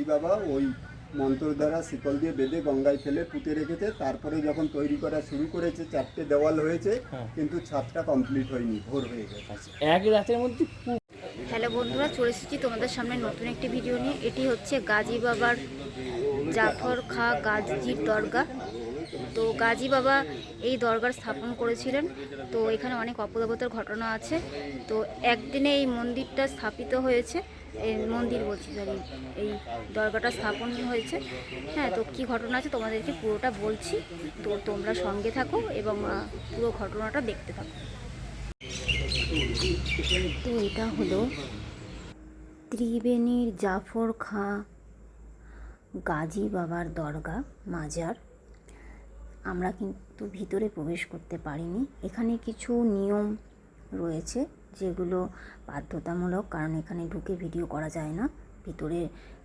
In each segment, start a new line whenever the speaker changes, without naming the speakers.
গাজী বাবা ওই মন্ত্র দ্বারা শিকল দিয়ে বেঁধে গঙ্গায় ফেলে পুঁতে রেখেছে। তারপরে যখন তৈরি করা শুরু করেছে 4টে দেওয়াল হয়েছে, কিন্তু ছাদটা কমপ্লিট হয়নি, ভোর হয়ে গেছে।
এক রাতের মধ্যে
হ্যালো বন্ধুরা, চলে এসেছি তোমাদের সামনে নতুন একটি ভিডিও নিয়ে। এটি হচ্ছে গাজী বাবার জাফর খাঁ গাজীর দরগা। তো গাজী বাবা এই দরগার স্থাপন করেছিলেন। তো এখানে অনেক অপদেবতার ঘটনা আছে। তো একদিনে এই মন্দিরটা স্থাপিত হয়েছে, এই মন্দির বলছি সরি, এই দরগাটা স্থাপন হয়েছে। হ্যাঁ, তো কী ঘটনা আছে তোমাদেরকে পুরোটা বলছি, তো তোমরা সঙ্গে থাকো এবং পুরো ঘটনাটা দেখতে থাকো। তো এটা হলো ত্রিবেণীর জাফর খাঁ গাজী বাবার দরগা মাজার। আমরা কিন্তু ভিতরে প্রবেশ করতে পারিনি। এখানে কিছু নিয়ম রয়েছে যেগুলো বাধ্যতামূলক, কারণ এখানে ঢুকে ভিডিও করা যায় না, ভিতরে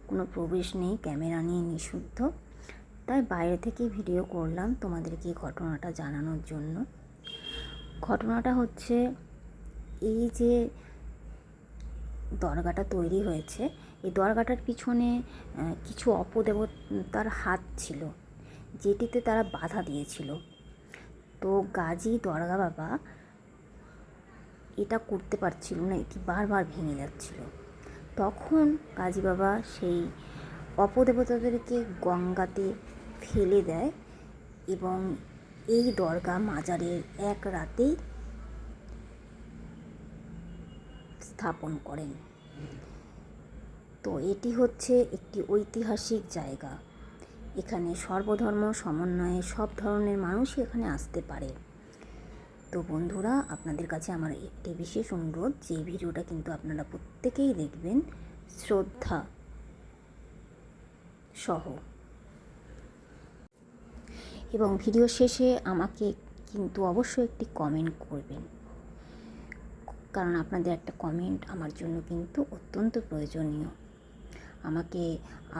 কোনো প্রবেশ নেই, ক্যামেরা নিয়ে নিষিদ্ধ। তাই বাইরে থেকে ভিডিও করলাম তোমাদেরকে ঘটনাটা জানানোর জন্য। ঘটনাটা হচ্ছে, এই যে দরগাটা তৈরি হয়েছে, এই দরগাটার পিছনে কিছু অপদেবতার হাত ছিল, যেটিতে তারা বাধা দিয়েছিল। তো গাজী দরগা বাবা এটা করতে পারছিল না, এটি বারবার ভেঙে যাচ্ছিল। তখন গাজী বাবা সেই অপদেবতাদেরকে গঙ্গাতে ফেলে দেয় এবং এই দরগা মাজারের এক রাতেই স্থাপন করেন। তো এটি হচ্ছে একটি ঐতিহাসিক জায়গা। এখানে সর্বধর্ম সমন্বয়ে সব ধরনের মানুষই এখানে আসতে পারে। তো বন্ধুরা, আপনাদের কাছে আমার একটি বিশেষ অনুরোধ যে এই ভিডিওটা কিন্তু আপনারা প্রত্যেকেই দেখবেন শ্রদ্ধা সহ, এবং ভিডিও শেষে আমাকে কিন্তু অবশ্যই একটি কমেন্ট করবেন, কারণ আপনাদের একটা কমেন্ট আমার জন্য কিন্তু অত্যন্ত প্রয়োজনীয়, আমাকে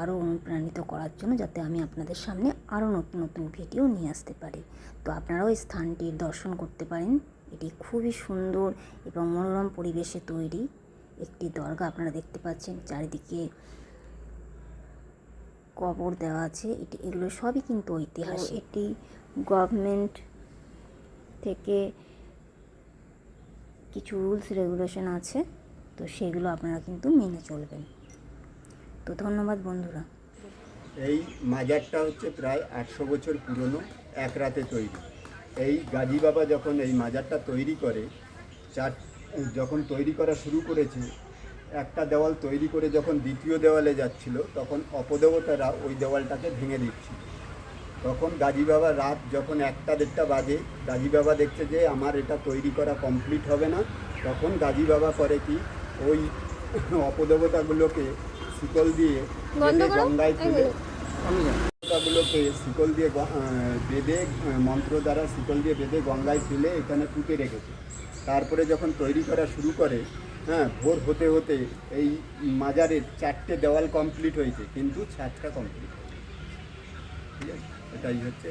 আরও অনুপ্রাণিত করার জন্য, যাতে আমি আপনাদের সামনে আরও নতুন নতুন ভিডিও নিয়ে আসতে পারি। তো আপনারাও এই স্থানটির দর্শন করতে পারেন। এটি খুবই সুন্দর এবং মনোরম পরিবেশে তৈরি একটি দরগা। আপনারা দেখতে পাচ্ছেন চারিদিকে কবর দেওয়া আছে, এগুলো সবই কিন্তু ঐতিহাসিক। এটি গভর্নমেন্ট থেকে কিছু রুলস রেগুলেশন আছে, তো সেগুলো আপনারা কিন্তু মেনে চলবেন। তো ধন্যবাদ বন্ধুরা।
এই মাজারটা হচ্ছে প্রায় 800 বছর পুরনো, এক রাতে তৈরি। এই গাজী বাবা যখন এই মাজারটা তৈরি করে, যখন তৈরি করা শুরু করেছে, একটা দেওয়াল তৈরি করে যখন দ্বিতীয় দেওয়ালে যাচ্ছিল, তখন অপদেবতারা ওই দেওয়ালটাকে ভেঙে দিচ্ছিল। তখন গাজী বাবা রাত যখন 1টা-1.5টা বাজে, গাজী বাবা দেখছে যে আমার এটা তৈরি করা কমপ্লিট হবে না। তখন গাজী বাবা করে কি, ওই অপদেবতাগুলোকে শিকল দিয়ে গঙ্গায় ফেলে, অপদেবতাগুলোকে শিকল দিয়ে বেঁধে, মন্ত্র দ্বারা শিকল দিয়ে বেঁধে গঙ্গায় ফেলে এখানে পুঁতে রেখেছে। তারপরে যখন তৈরি করা শুরু করে, ভোর হতে হতে এই মাজারের 4টে দেওয়াল কমপ্লিট হয়েছে, কিন্তু ছাদটা কমপ্লিট হয়নি। ঠিক আছে, এটাই হচ্ছে।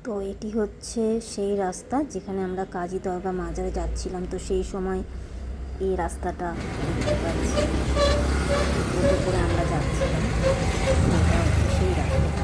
তো এটি হচ্ছে সেই রাস্তা যেখানে আমরা গাজী দরগা মাজারে যাচ্ছিলাম। তো সেই সময় এই রাস্তাটা দেখতে পাচ্ছি, ওপরে করে আমরা যাচ্ছিলাম। এটা হচ্ছে সেই রাস্তা।